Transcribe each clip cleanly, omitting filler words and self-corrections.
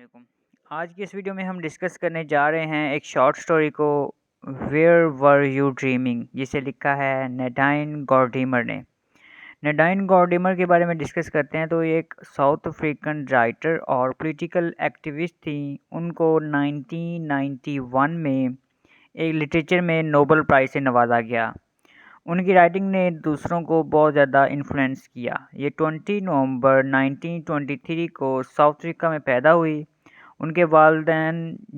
वालेकुम। आज की इस वीडियो में हम डिस्कस करने जा रहे हैं एक शॉर्ट स्टोरी को, वेयर वर यू ड्रीमिंग, जिसे लिखा है नैडाइन गॉर्डिमर ने। नैडाइन गॉर्डिमर के बारे में डिस्कस करते हैं तो ये एक साउथ अफ्रीकन राइटर और पॉलिटिकल एक्टिविस्ट थी। उनको 1991 में एक लिटरेचर में नोबेल प्राइज़ से नवाजा गया। उनकी राइटिंग ने दूसरों को बहुत ज़्यादा इन्फ्लुएंस किया। ये 20 नवंबर 1923 को साउथ अफ्रीका में पैदा हुई। उनके वालिदैन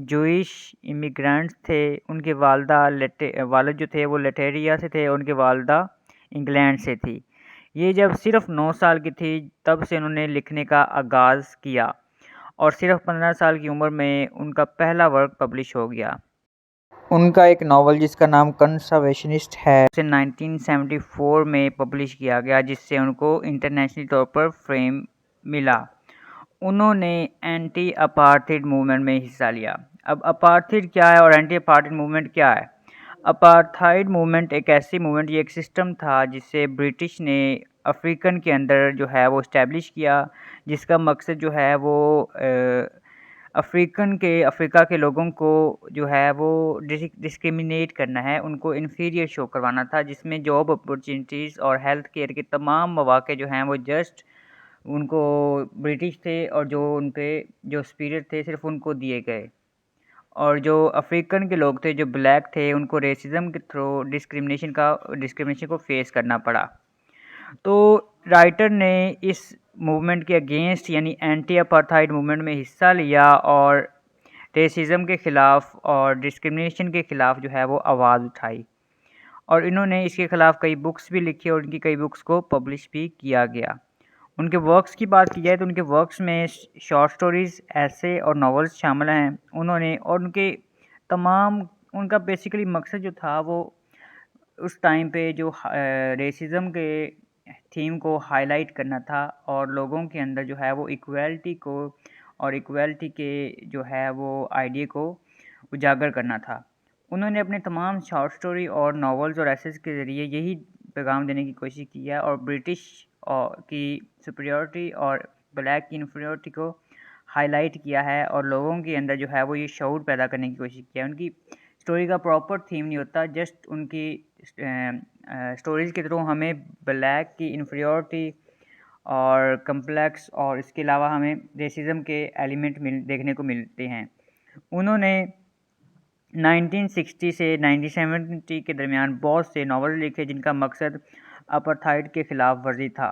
जूइश इमिग्रेंट्स थे। उनके वालिद जो थे वो लेटेरिया से थे। उनके वालदा इंग्लैंड से थी। ये जब सिर्फ 9 साल की थी तब से उन्होंने लिखने का आगाज़ किया और सिर्फ 15 साल की उम्र में उनका पहला वर्क पब्लिश हो गया। उनका एक नावल जिसका नाम कंजर्वेशनिस्ट है उसे 1974 में पब्लिश किया गया, जिससे उनको इंटरनेशनल तौर पर फेम मिला। उन्होंने एंटी अपार्थाइड मूवमेंट में हिस्सा लिया। अब अपार्थाइड क्या है और एंटी अपार्थाइड मूवमेंट क्या है? अपार्थाइड मूवमेंट एक ऐसी मूवमेंट, ये एक सिस्टम था जिसे ब्रिटिश ने अफ्रीकन के अंदर जो है वो इस्टेब्लिश किया, जिसका मकसद जो है वो अफ्रीका के लोगों को जो है वो डिस्क्रिमिनेट करना है, उनको इन्फीरियर शो करवाना था, जिसमें जॉब अपॉर्चुनिटीज़ और हेल्थ केयर के तमाम मौके जो हैं वो जस्ट उनको ब्रिटिश थे और जो उन पे जो सुपीरियर थे सिर्फ उनको दिए गए। और जो अफ्रीकन के लोग थे, जो ब्लैक थे, उनको रेसिज्म के थ्रू डिस्क्रिमिनेशन को फेस करना पड़ा। तो राइटर ने इस मूवमेंट के अगेंस्ट यानी एंटी अपार्थाइड मूवमेंट में हिस्सा लिया और रेसिज्म के ख़िलाफ़ और डिस्क्रिमिनेशन के ख़िलाफ़ जो है वो आवाज़ उठाई। और इन्होंने इसके ख़िलाफ़ कई बुक्स भी लिखी और उनकी कई बुक्स को पब्लिश भी किया गया। उनके वर्क्स की बात की जाए तो उनके वर्क्स में शॉर्ट स्टोरीज़, ऐसे और नॉवेल्स शामिल हैं। उन्होंने और उनका बेसिकली मकसद जो था वो उस टाइम पे जो रेसिज्म के थीम को हाईलाइट करना था और लोगों के अंदर जो है वो इक्वालिटी को और इक्वालिटी के जो है वो आइडिया को उजागर करना था। उन्होंने अपने तमाम शॉर्ट स्टोरी और नॉवेल्स और एसेस के ज़रिए यही पैगाम देने की कोशिश की है और ब्रिटिश की सुपीरियॉरिटी और ब्लैक की इन्फीरियॉरिटी को हाईलाइट किया है और लोगों के अंदर जो है वो ये शऊर पैदा करने की कोशिश किया है। उनकी स्टोरी का प्रॉपर थीम नहीं होता, जस्ट उनकी स्टोरीज़ के थ्रू हमें ब्लैक की इन्फीरियॉरिटी और कम्प्लेक्स और इसके अलावा हमें रेसिज्म के एलिमेंट देखने को मिलते हैं। उन्होंने 1960 से 1970 के दरमियान बहुत से नावल लिखे जिनका मकसद अपार्थाइड के ख़िलाफ़ वर्जी था।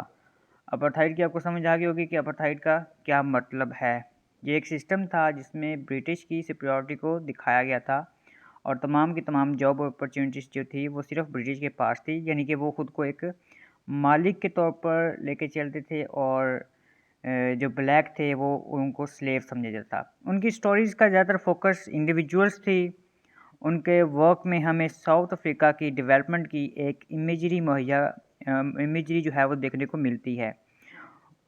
अपार्थाइड की आपको समझ आ गई होगी कि अपार्थाइड का क्या मतलब है। ये एक सिस्टम था जिसमें ब्रिटिश की सुपीरियॉरिटी को दिखाया गया था और तमाम की तमाम जॉब अपॉर्चुनिटीज़ जो थी वो सिर्फ ब्रिटिश के पास थी, यानी कि वो ख़ुद को एक मालिक के तौर पर लेके चलते थे और जो ब्लैक थे वो उनको स्लेव समझा जाता था। उनकी स्टोरीज़ का ज़्यादातर फोकस इंडिविजुअल्स थी। उनके वर्क में हमें साउथ अफ्रीका की डेवलपमेंट की एक इमेजरी जो है वो देखने को मिलती है।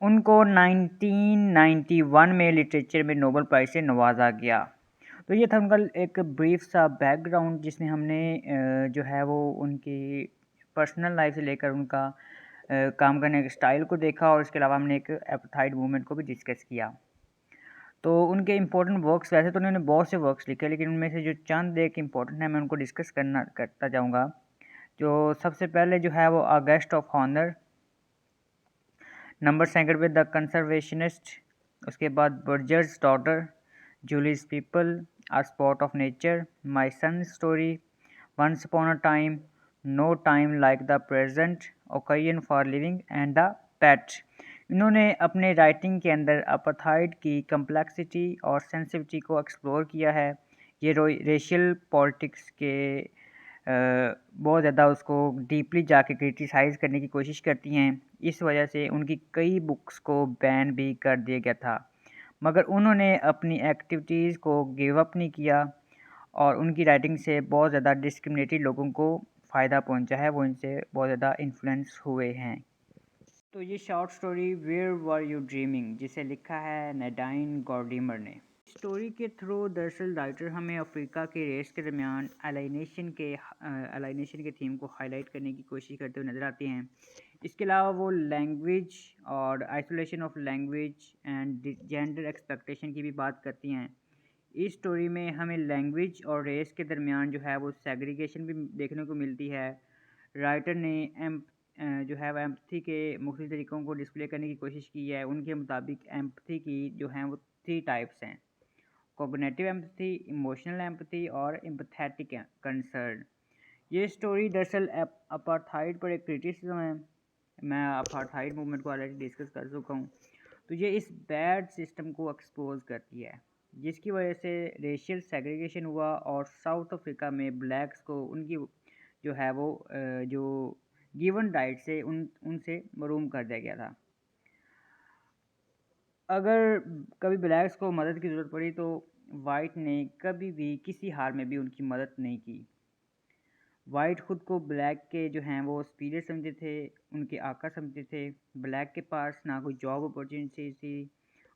उनको 1991 में लिटरेचर में नोबेल प्राइज़ से नवाजा गया। तो ये था उनका एक ब्रीफ सा बैकग्राउंड, जिसमें हमने जो है वो उनकी पर्सनल लाइफ से लेकर उनका काम करने के स्टाइल को देखा और इसके अलावा हमने एक अपार्थाइड मूवमेंट को भी डिस्कस किया। तो उनके इम्पोर्टेंट वर्क्स, वैसे तो उन्होंने बहुत से वर्क्स लिखे, लेकिन उनमें से जो चंद एक इम्पोर्टेंट है मैं उनको डिस्कस करता जाऊँगा। जो सबसे पहले जो है वो a guest of honour, number second पे द कंजर्वेशनिस्ट, उसके बाद Burger's daughter, Julius people, a spot of nature, my son story, once upon a time, no time like the present, occasion for living and the pet. इन्होंने अपने writing के अंदर apartheid की complexity और sensitivity को explore किया है। ये रेशियल पॉलिटिक्स के बहुत ज़्यादा उसको डीपली जाके क्रिटिसाइज़ करने की कोशिश करती हैं। इस वजह से उनकी कई बुक्स को बैन भी कर दिया गया था, मगर उन्होंने अपनी एक्टिविटीज़ को गिव अप नहीं किया और उनकी राइटिंग से बहुत ज़्यादा डिस्क्रिमिनेटेड लोगों को फ़ायदा पहुंचा है, वो इनसे बहुत ज़्यादा इन्फ्लुएंस हुए हैं। तो ये short story where were you dreaming, जिसे लिखा है नैडाइन गॉर्डिमर ने। स्टोरी के थ्रू दरअसल राइटर हमें अफ्रीका के रेस के दरमियान अलाइनेशन के थीम को हाईलाइट करने की कोशिश करते हुए नज़र आते हैं। इसके अलावा वो लैंग्वेज और isolation of language and gender expectation की भी बात करती हैं। इस स्टोरी में हमें लैंग्वेज और रेस के दरमियान जो है वो सेग्रीगेशन भी देखने को मिलती है। राइटर ने जो है वो एम्पथी के मुख्तलिफ तरीक़ों को डिस्प्ले करने की कोशिश की है। उनके मुताबिक एम्पथी की जो हैं वो 3 टाइप्स हैं: कॉग्निटिव एम्पथी, इमोशनल एम्पथी और एम्पैथेटिक कंसर्न। ये स्टोरी दरअसल अपार्थाइड पर एक क्रिटिसिज्म है। मैं अपार्थाइड मूवमेंट को ऑलरेडी डिस्कस कर चुका हूँ। तो ये इस बैड सिस्टम को एक्सपोज करती है जिसकी वजह से रेशियल सेग्रीगेशन हुआ और साउथ अफ्रीका में ब्लैक्स को उनकी जो है वो जो गिवन राइट से उनसे महरूम कर दिया गया था। अगर कभी ब्लैक्स को मदद की ज़रूरत पड़ी तो वाइट ने कभी भी किसी हाल में भी उनकी मदद नहीं की। वाइट खुद को ब्लैक के जो हैं वो सुपीरियर समझते थे, उनके आका समझते थे। ब्लैक के पास ना कोई जॉब अपॉर्चुनिटी थी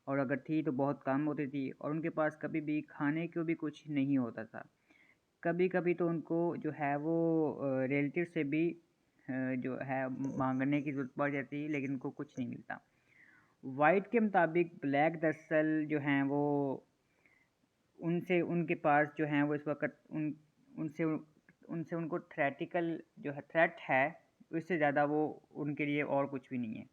और अगर थी तो बहुत कम होती थी और उनके पास कभी भी खाने को भी कुछ नहीं होता था। कभी कभी तो उनको जो है वो रिलेटिव से भी जो है मांगने की ज़रूरत पड़ जाती, लेकिन उनको कुछ नहीं मिलता। वाइट के मुताबिक ब्लैक दरअसल जो हैं वो उनसे उनके पास जो हैं वो इस वक्त उनसे उनसे उनको थ्रेटिकल जो है थ्रेट है, उससे ज़्यादा वो उनके लिए और कुछ भी नहीं है।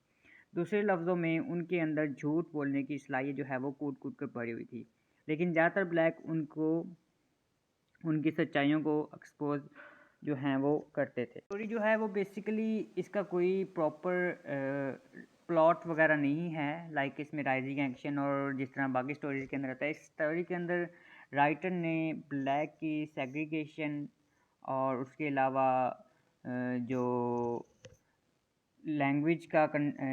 दूसरे लफ्ज़ों में उनके अंदर झूठ बोलने की सलाहियत जो है वो कूट कूट कर पड़ी हुई थी, लेकिन ज़्यादातर ब्लैक उनको उनकी सच्चाइयों को एक्सपोज जो हैं वो करते थे। स्टोरी जो है वो बेसिकली इसका कोई प्रॉपर प्लॉट वगैरह नहीं है, लाइक इसमें राइजिंग एक्शन और जिस तरह बाकी स्टोरीज के अंदर आता है। इस स्टोरी के अंदर राइटर ने ब्लैक की सेग्रीगेशन और उसके अलावा जो लैंग्वेज का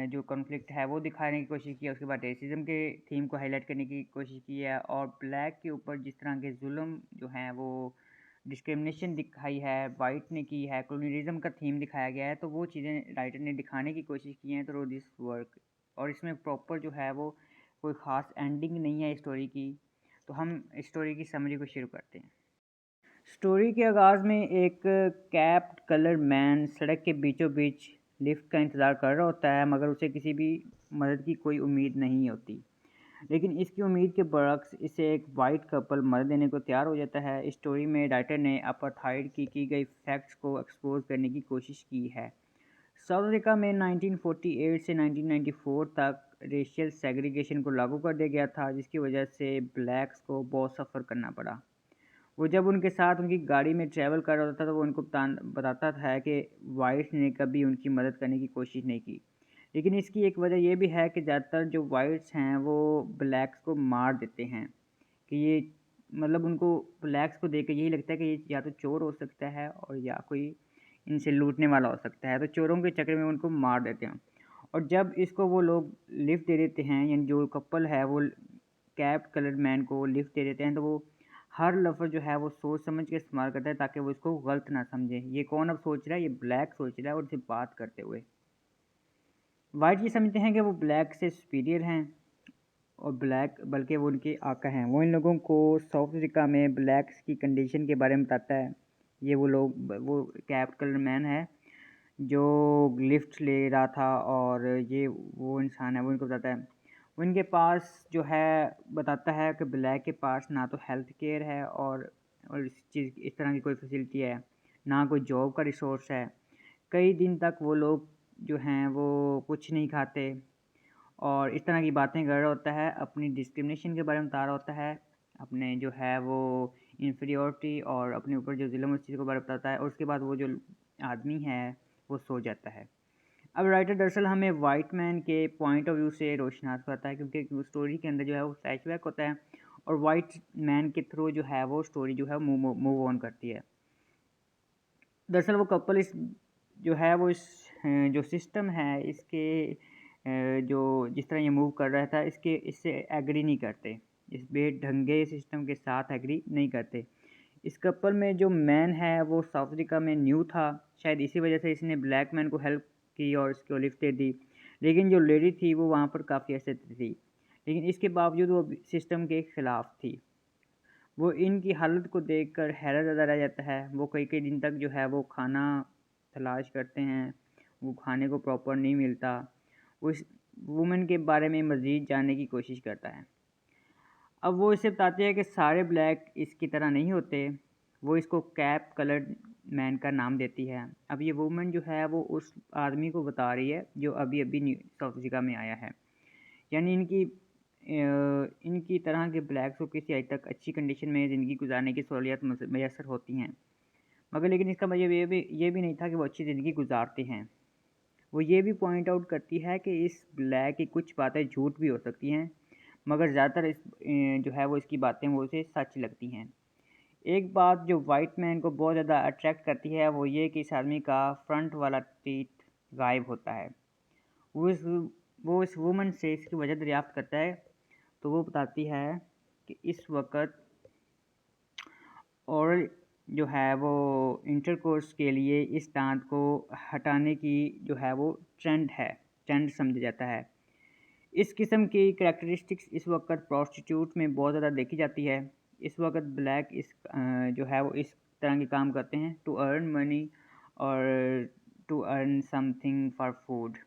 जो कॉन्फ्लिक्ट है वो दिखाने की कोशिश की है। उसके बाद रेसिज्म के थीम को हाईलाइट करने की कोशिश की है और ब्लैक के ऊपर जिस तरह के जुल्म जो हैं वो डिस्क्रिमिनेशन दिखाई है, वाइट ने की है, कॉलोनियलिज्म का थीम दिखाया गया है, तो वो चीज़ें राइटर ने दिखाने की कोशिश की हैं थ्रू दिस वर्क। और इसमें प्रॉपर जो है वो कोई ख़ास एंडिंग नहीं है स्टोरी की। तो हम स्टोरी की समरी को शुरू करते हैं। स्टोरी के आगाज़ में एक कैप्ड कलर मैन सड़क के बीचों बीच लिफ्ट का इंतज़ार कर रहा होता है, मगर उसे किसी भी मदद की कोई उम्मीद नहीं होती। लेकिन इसकी उम्मीद के बरक्स इसे एक वाइट कपल मदद देने को तैयार हो जाता है। इस स्टोरी में राइटर ने अपार्थाइड की गई फैक्ट्स को एक्सपोज करने की कोशिश की है। साउथ अफ्रीका में 1948 से 1994 तक रेशियल सेग्रीगेशन को लागू कर दिया गया था, जिसकी वजह से ब्लैक्स को बहुत सफ़र करना पड़ा। वो जब उनके साथ उनकी गाड़ी में ट्रैवल कर रहा था तो वो उनको बताता था कि वाइट्स ने कभी उनकी मदद करने की कोशिश नहीं की। लेकिन इसकी एक वजह ये भी है कि ज़्यादातर जो वाइट्स हैं वो ब्लैक्स को मार देते हैं, कि ये मतलब उनको ब्लैक्स को देख के यही लगता है कि ये या तो चोर हो सकता है और या कोई इनसे लूटने वाला हो सकता है, तो चोरों के चक्कर में उनको मार देते हैं। और जब इसको वो लोग लिफ्ट दे देते हैं, यानी जो कपल है वो कैप कलर मैन को लिफ्ट दे देते हैं, तो वो हर लफ्ज़ जो है वो सोच समझ के इस्तेमाल करता है ताकि वो इसको गलत ना समझे। ये कौन अब सोच रहा है? ये ब्लैक सोच रहा है और इससे बात करते हुए। वाइट ये समझते हैं कि वो ब्लैक से सुपीरियर हैं और ब्लैक बल्कि वो उनके आका हैं। वो इन लोगों को साउथ अफ्रीका में ब्लैक्स की कंडीशन के बारे में बताता है। ये वो लोग वो कैप कलर मैन है जो लिफ्ट ले रहा था और ये वो इंसान है वो इनको बताता है। वो इनके पास जो है बताता है कि ब्लैक के पास ना तो हेल्थ केयर है और इस तरह की कोई फैसिलिटी है, ना कोई जॉब का रिसोर्स है। कई दिन तक वो लोग जो हैं वो कुछ नहीं खाते और इस तरह की बातें कर रहा होता है। अपनी डिस्क्रिमिनेशन के बारे में बता रहा होता है, अपने जो है वो इन्फीरियॉरिटी और अपने ऊपर जो ज़ुल्म उस चीज़ के बारे में बताता है और उसके बाद वो जो आदमी है वो सो जाता है। अब राइटर दरअसल हमें वाइट मैन के पॉइंट ऑफ व्यू से रोशनास करता है, क्योंकि स्टोरी के अंदर जो है वो फ्लैशबैक होता है और वाइट मैन के थ्रू जो है वो स्टोरी जो है मूव ऑन करती है। दरअसल वो कपल इस जो है वो इस जो सिस्टम है इसके जो जिस तरह ये मूव कर रहा था इससे एग्री नहीं करते, इस बेढंगे सिस्टम के साथ एग्री नहीं करते। इस कपल में जो मैन है वो साउथ अफ्रीका में न्यू था, शायद इसी वजह से इसने ब्लैक मैन को हेल्प की और इसको लिफ्ट दे दी। लेकिन जो लेडी थी वो वहाँ पर काफ़ी अर्से थी, लेकिन इसके बावजूद वो सिस्टम के ख़िलाफ़ थी। वो इनकी हालत को देखकर हैरत ज़्यादा रह जाता है। वो कई कई दिन तक जो है वो खाना तलाश करते हैं, वो खाने को प्रॉपर नहीं मिलता। उस वुमेन के बारे में मज़ीद जानने की कोशिश करता है। अब वो इसे बताती है कि सारे ब्लैक इसकी तरह नहीं होते। वो इसको कैप कलर्ड मैन का नाम देती है। अब ये वुमन जो है वो उस आदमी को बता रही है जो अभी अभी साउथ अफ्रीका में आया है। यानी इनकी तरह के ब्लैक्स को किसी हद तक अच्छी कंडीशन में ज़िंदगी गुजारने की सहूलियत मैसर होती हैं, मगर लेकिन इसका मतलब ये भी नहीं था कि वो अच्छी ज़िंदगी गुजारते हैं। वो ये भी पॉइंट आउट करती है कि इस ब्लैक की कुछ बातें झूठ भी हो सकती हैं, मगर ज़्यादातर जो है वो इसकी बातें वो उसे सच लगती हैं। एक बात जो वाइट मैन को बहुत ज़्यादा अट्रैक्ट करती है वो ये कि इस आदमी का फ्रंट वाला टीथ गायब होता है। वो इस वो इस वुमन से इसकी वजह दरियाफ्त करता है, तो वो बताती है कि इस वक्त और जो है वो इंटरकोर्स के लिए इस दांत को हटाने की जो है वो ट्रेंड समझा जाता है। इस किस्म की करैक्टरिस्टिक्स इस वक्त प्रोस्टिट्यूट में बहुत ज़्यादा देखी जाती है। इस वक्त ब्लैक जो है वो इस तरह के काम करते हैं टू अर्न मनी और to earn something for food.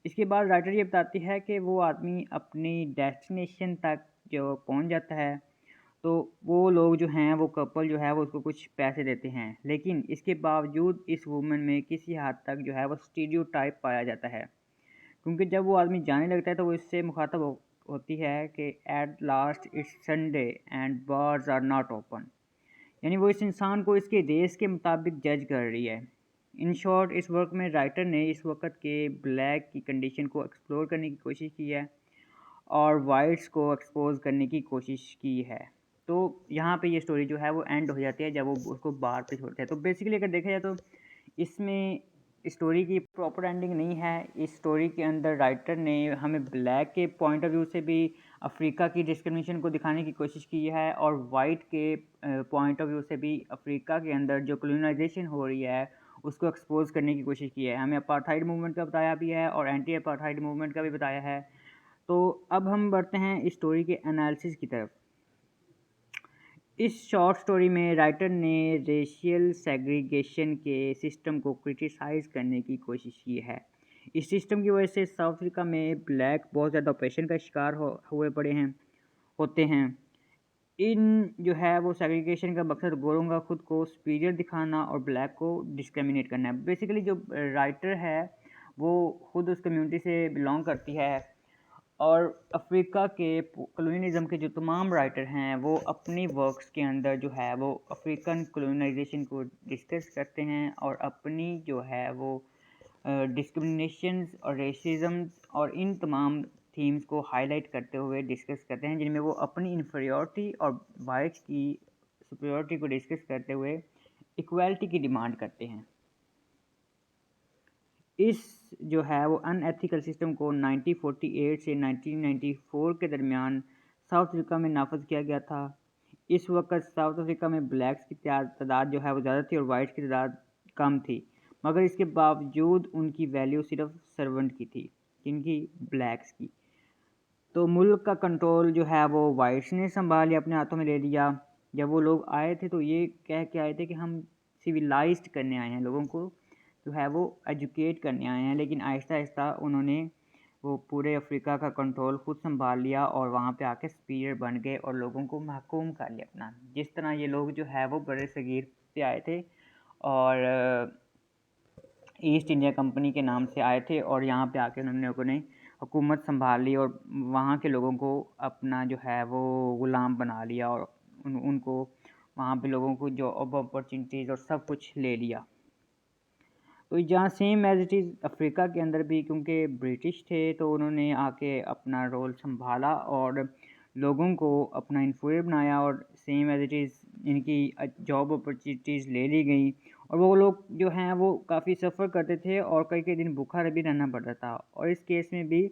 इसके बाद राइटर ये बताती है कि वो आदमी अपनी डेस्टिनेशन तक जो पहुंच जाता है, तो वो लोग जो हैं वो कपल जो है वो उसको कुछ पैसे देते हैं, लेकिन इसके बावजूद इस वुमन में किसी हद तक जो है वो स्टीरियोटाइप पाया जाता है। क्योंकि जब वो आदमी जाने लगता है तो वो इससे मुखातब होती है कि at last it's Sunday and bars are not open. यानी वो इस इंसान को इसके रेस के मुताबिक जज कर रही है। इन शॉर्ट इस वर्क में राइटर ने इस वक्त के ब्लैक की कंडीशन को एक्सप्लोर करने की कोशिश की है और वाइट्स को एक्सपोज करने की कोशिश की है। तो यहाँ पे ये स्टोरी जो है वो एंड हो जाती है जब वो उसको बाहर पे छोड़ते हैं। तो बेसिकली अगर देखा जाए तो इसमें स्टोरी की प्रॉपर एंडिंग नहीं है। इस स्टोरी के अंदर राइटर ने हमें ब्लैक के पॉइंट ऑफ व्यू से भी अफ्रीका की डिस्क्रिमिनेशन को दिखाने की कोशिश की है और वाइट के पॉइंट ऑफ व्यू से भी अफ्रीका के अंदर जो कॉलोनाइजेशन हो रही है उसको एक्सपोज करने की कोशिश की है। हमें अपार्थाइड मूवमेंट का बताया भी है और एंटी अपार्थाइड मूवमेंट का भी बताया है। तो अब हम बढ़ते हैं इस स्टोरी के एनालिसिस की तरफ। इस शॉर्ट स्टोरी में राइटर ने रेशियल सेग्रीगेशन के सिस्टम को क्रिटिसाइज़ करने की कोशिश की है। इस सिस्टम की वजह से साउथ अफ्रीका में ब्लैक बहुत ज़्यादा ऑपरेशन का शिकार हुए पड़े हैं होते हैं। इन जो है वो सेग्रीगेशन का मकसद गोरों का खुद को सुपीरियर दिखाना और ब्लैक को डिस्क्रिमिनेट करना है। बेसिकली जो राइटर है वो खुद उस कम्युनिटी से बिलोंग करती है और अफ्रीका के कॉलोनिज़म के जो तमाम राइटर हैं वो अपनी वर्क्स के अंदर जो है वो अफ्रीकन कॉलोनाइजेशन को डिस्कस करते हैं और अपनी जो है वो डिस्क्रिमिनेशंस और रेसिज्म और इन तमाम थीम्स को हाईलाइट करते हुए डिस्कस करते हैं, जिनमें वो अपनी इन्फीरियॉरिटी और वाइट्स की सुपीरियॉरिटी को डिस्कस करते हुए इक्वालिटी की डिमांड करते हैं। इस जो है वो अनएथिकल सिस्टम को 1948 से 1994 के दरमियान साउथ अफ्रीका में नाफज किया गया था। इस वक्त साउथ अफ्रीका में ब्लैक्स की तादाद जो है वो ज़्यादा थी और वाइट्स की तादाद कम थी, मगर इसके बावजूद उनकी वैल्यू सिर्फ सर्वेंट की थी, जिनकी ब्लैक्स की। तो मुल्क का कंट्रोल जो है वो वाइट्स ने संभाल लिया, अपने हाथों में ले लिया। जब वो लोग आए थे तो ये कह के आए थे कि हम सिविलाइज्ड करने आए हैं, लोगों को जो है वो एजुकेट करने आए हैं, लेकिन आहिस्ता आहिस्ता उन्होंने वो पूरे अफ्रीका का कंट्रोल खुद संभाल लिया और वहाँ पे आके सुपीरियर बन गए और लोगों को महकूम कर लिया अपना। जिस तरह ये लोग जो है वो बड़े सगीर से आए थे और ईस्ट इंडिया कंपनी के नाम से आए थे और यहाँ पे आके उन्होंने हुकूमत संभाल ली और वहाँ के लोगों को अपना जो है वो ग़ुलाम बना लिया और उनको वहाँ पे लोगों को जॉब अपॉर्चुनिटीज़ और सब कुछ ले लिया। तो जहाँ same as it is Africa के अंदर भी, क्योंकि ब्रिटिश थे तो उन्होंने आके अपना रोल संभाला और लोगों को अपना इन्फ्लुएंसर बनाया और सेम एज़ इट इज़ इनकी जॉब अपॉर्चुनिटीज़ ले ली गई और वो लोग जो हैं वो काफ़ी सफ़र करते थे और कई कई दिन भूखा भी रहना पड़ता था और इस केस में भी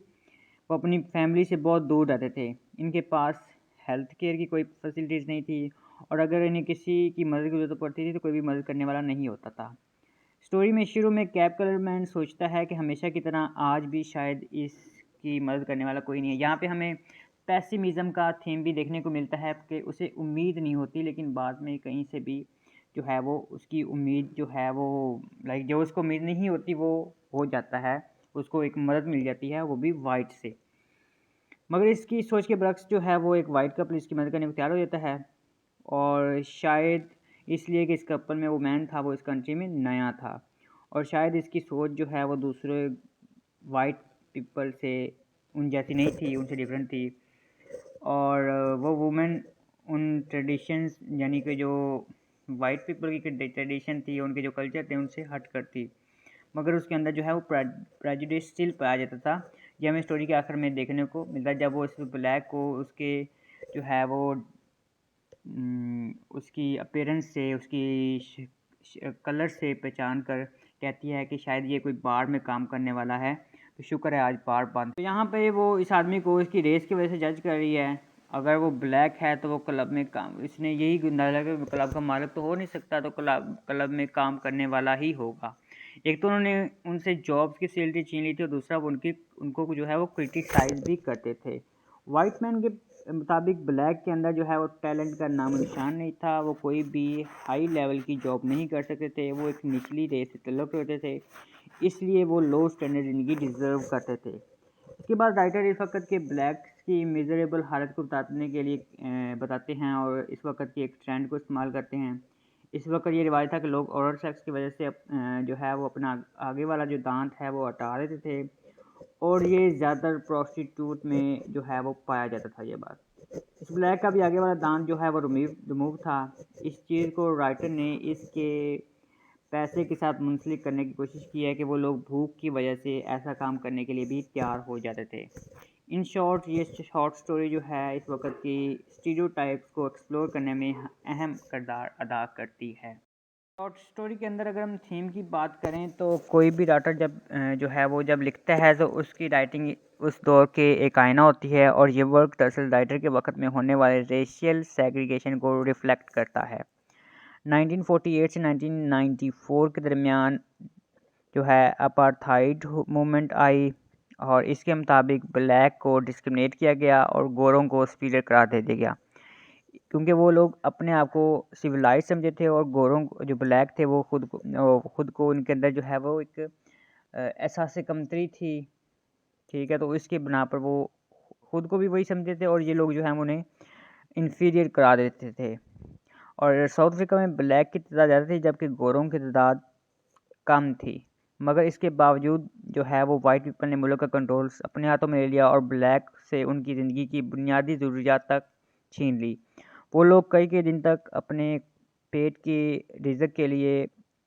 वो अपनी फैमिली से बहुत दूर रहते थे। इनके पास हेल्थ केयर की कोई फैसिलिटीज़ नहीं थी और अगर इन्हें किसी की मदद की ज़रूरत पड़ती थी तो कोई भी मदद करने वाला नहीं होता था। स्टोरी में शुरू में कैप कलरमैन सोचता है कि हमेशा की तरह आज भी शायद इसकी मदद करने वाला कोई नहीं है। यहाँ पे हमें पेसिमिज़म का थीम भी देखने को मिलता है कि उसे उम्मीद नहीं होती, लेकिन बाद में कहीं से भी जो है वो उसकी उम्मीद जो है वो जो उसको उम्मीद नहीं होती वो हो जाता है, उसको एक मदद मिल जाती है, वो भी वाइट से। मगर इसकी सोच के बरक्स जो है वो एक वाइट कपल इसकी मदद करने को तैयार हो जाता है, और शायद इसलिए कि इस कपल में वो मैन था वो इस कंट्री में नया था, और शायद इसकी सोच जो है वो दूसरे वाइट पीपल से उन जैसी नहीं थी, उनसे डिफरेंट थी। और वो वुमेन उन ट्रेडिशंस यानी कि जो वाइट पीपल की ट्रेडिशन थी, उनके जो कल्चर थे, उनसे हट कर थी, मगर उसके अंदर जो है वो प्रेजुडिस स्टिल पाया जाता था। ये हमें स्टोरी के आखिर में देखने को मिलता है, जब वो इस ब्लैक को उसके जो है वो उसकी अपीयरेंस से, उसकी कलर से पहचान कर कहती है कि शायद ये कोई बार में काम करने वाला है, तो शुक्र है आज बार बंद। तो यहाँ पे वो इस आदमी को इसकी रेस की वजह से जज कर रही है। अगर वो ब्लैक है तो वो क्लब में काम, इसने यही अंदाजा कि क्लब का मालिक तो हो नहीं सकता, तो क्लब में काम करने वाला ही होगा। एक तो उन्होंने उनसे जॉब की सैलरी छीन ली थी, और दूसरा वो उनको जो है वो क्रिटिसाइज भी करते थे। वाइट मैन के मुताबिक ब्लैक के अंदर जो है वो टैलेंट का नामो निशान नहीं था, वो कोई भी हाई लेवल की जॉब नहीं कर सकते थे, वो एक निचली रेस से तल्लुक़ होते थे, इसलिए वो लो स्टैंडर्ड ज़िंदगी डिज़र्व करते थे। इसके बाद राइटर इस वक्त के ब्लैक्स की मिजरेबल हालत को बताने के लिए बताते हैं, और इस वक्त की एक ट्रेंड को इस्तेमाल करते हैं। इस वक्त ये रिवाज था कि लोग ओरल सेक्स की वजह से जो है वो अपना आगे वाला जो दांत है वो हटा देते थे, और ये ज़्यादातर प्रोस्टिट्यूट में जो है वो पाया जाता था ये बात। इस ब्लैक का भी आगे वाला दांत जो है वो रिमूव था। इस चीज़ को राइटर ने इसके पैसे के साथ मुंसलिक करने की कोशिश की है कि वो लोग भूख की वजह से ऐसा काम करने के लिए भी तैयार हो जाते थे। इन शॉर्ट ये शॉर्ट स्टोरी जो है इस वक्त की स्टीरियोटाइप्स को एक्सप्लोर करने में अहम किरदार अदा करती है। शॉर्ट स्टोरी के अंदर अगर हम थीम की बात करें तो कोई भी राइटर जब जो है वो जब लिखता है तो उसकी राइटिंग उस दौर के एक आईना होती है, और ये वर्क दरअसल राइटर के वक्त में होने वाले रेशियल सेग्रीगेशन को रिफ्लेक्ट करता है। 1948 से 1994 के दरमियान जो है अपार्थाइड मूवमेंट आई, और इसके मुताबिक ब्लैक को डिस्क्रिमिनेट किया गया और गोरों को सुपीरियर करार दे दिया गया, क्योंकि वो लोग अपने आप को सिविलाइज समझे थे, और गोरों जो ब्लैक थे वो खुद को उनके अंदर जो है वो एक एहसास कमतरी थी। ठीक है, तो इसके बना पर वो खुद को भी वही समझते थे, और ये लोग जो हैं उन्हें इन्फीरियर करा देते थे। और साउथ अफ्रीका में ब्लैक की तादाद ज़्यादा थी, जबकि गोरों की तादाद कम थी, मगर इसके बावजूद जो है वो वाइट पीपल ने मुल्क का कंट्रोल अपने हाथों में ले लिया, और ब्लैक से उनकी ज़िंदगी की बुनियादी ज़रूरियात तक छीन ली। वो लोग कई दिन तक अपने पेट की रिज़्क़ के लिए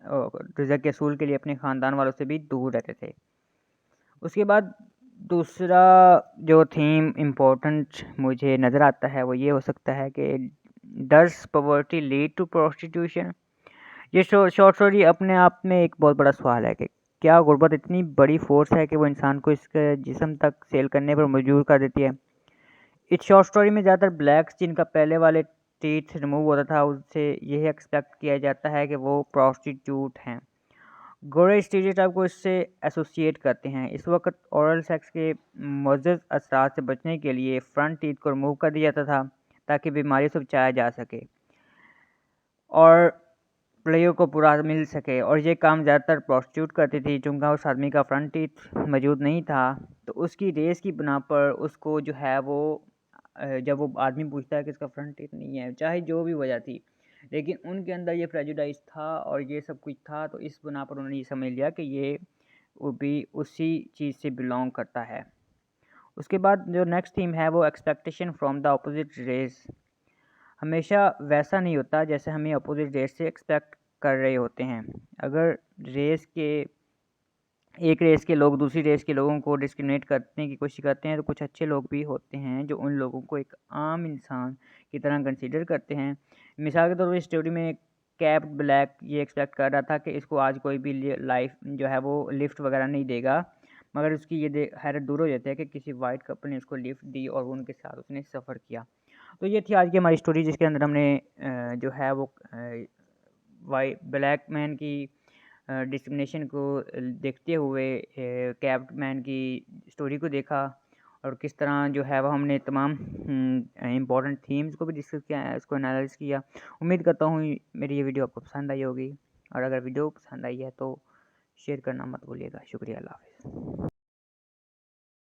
रिज़्क़ के असूल के लिए अपने ख़ानदान वालों से भी दूर रहते थे। उसके बाद दूसरा जो थीम इम्पोर्टेंट मुझे नज़र आता है वो ये हो सकता है कि does poverty lead to prostitution. ये शॉर्ट स्टोरी अपने आप में एक बहुत बड़ा सवाल है कि क्या गुर्बत इतनी बड़ी फोर्स है कि वो इंसान को इसके जिस्म तक सेल करने पर मजबूर कर देती है। इस शॉर्ट स्टोरी में ज़्यादातर ब्लैक्स जिनका पहले वाले टीथ रिमूव होता था, उससे यही एक्सपेक्ट किया जाता है कि वो प्रोस्टिट्यूट हैं। गोरे स्टीरियोटाइप को इससे एसोसिएट करते हैं। इस वक्त ओरल सेक्स के मुअज़्ज़ज़ असरात से बचने के लिए फ्रंट टीथ को रिमूव कर दिया जाता था, ताकि बीमारी से बचाया जा सके और प्लेयर को पूरा मिल सके, और ये काम ज़्यादातर प्रोस्टिट्यूट करती थी। चूँकि उस आदमी का फ्रंट टीथ मौजूद नहीं था, तो उसकी रेस की बिना पर उसको जो है वो जब वो आदमी पूछता है कि इसका फ्रंट टीथ नहीं है, चाहे जो भी वजह थी, लेकिन उनके अंदर ये प्रेजुडाइज था और ये सब कुछ था, तो इस बिना पर उन्होंने ये समझ लिया कि ये वो भी उसी चीज़ से बिलोंग करता है। उसके बाद जो नेक्स्ट थीम है वो expectation from the opposite race. हमेशा वैसा नहीं होता जैसे हमें अपोजिट रेस से एक्सपेक्ट कर रहे होते हैं। अगर एक रेस के लोग दूसरी रेस के लोगों को डिस्क्रिमिनेट करने की कोशिश करते हैं, तो कुछ अच्छे लोग भी होते हैं जो उन लोगों को एक आम इंसान की तरह कंसीडर करते हैं। मिसाल के तौर पर इस स्टोरी में कैप ब्लैक ये एक्सपेक्ट कर रहा था कि इसको आज कोई भी लाइफ जो है वो लिफ्ट वगैरह नहीं देगा, मगर उसकी ये हैरत दूर हो जाती है कि किसी वाइट कपल ने उसको लिफ्ट दी और उनके साथ उसने सफ़र किया। तो ये थी आज की हमारी स्टोरी, जिसके अंदर हमने जो है वो ब्लैक मैन की डिस्क्रिमिनेशन को देखते हुए कैप्ड मैन की स्टोरी को देखा, और किस तरह जो है वो हमने तमाम इम्पोर्टेंट थीम्स को भी डिस्कस किया है, इसको एनालाइज किया। उम्मीद करता हूँ मेरी ये वीडियो आपको पसंद आई होगी, और अगर वीडियो पसंद आई है तो शेयर करना मत भूलिएगा। शुक्रिया, अल्लाह हाफ़िज़।